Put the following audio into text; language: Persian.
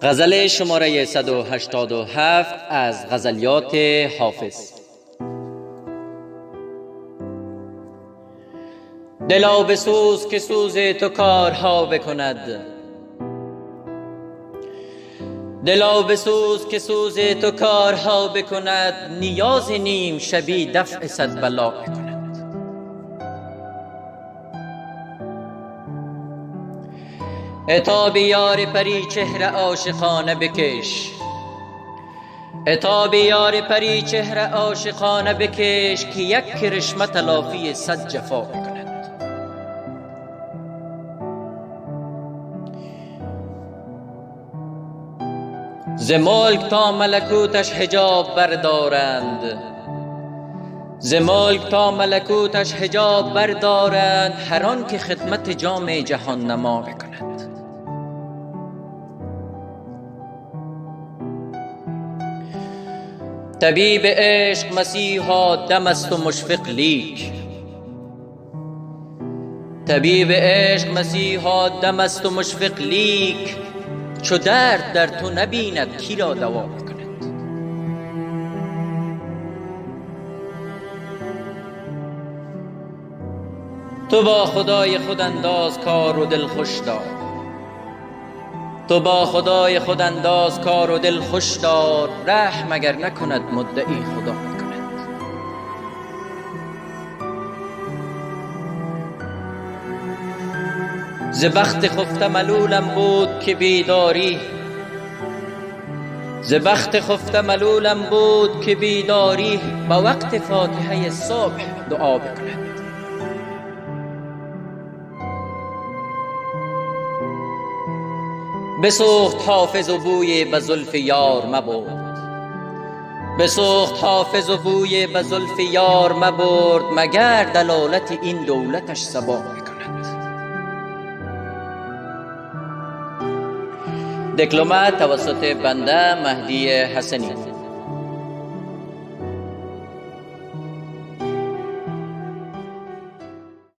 غزل شماره 187 از غزلیات حافظ. دلا بسوز که سوز تو کارها بکند، دلا بسوز که سوز تو کارها بکند، نیاز نیم شبی دفع صد بلا بکند. عتاب یار پری چهره عاشقانه بکش، عتاب یار پری چهره عاشقانه بکش، که یک کرشمه تلافی صد جفا بکند. ز ملک تا ملکوتش حجاب بردارند، ز ملک تا ملکوتش حجاب بردارند، هر آن که خدمت جام جهان نما بکند. طبیب عشق مسیحا دم است و مشفق لیک، طبیب عشق مسیحا دم است و مشفق لیک، چو درد در تو نبیند کی را دوا کند. تو با خدای خود انداز کار و دل خوش دار، تو با خدای خود انداز کار و دل خوش دار، رحم اگر نکند مدعی خدا کند. ز بخت خفته ملولم بود که بیداری، ز بخت خفته ملولم بود که بیداری، با وقت فاتحه صبح دعا بکند. بسوخت حافظ و بوی به زلف یار مبرد، بسوخت حافظ و بوی به زلف یار مبرد، مگر دلالت این دولتش صبا میکند. دکلمه توسط بنده مهدی حسنی.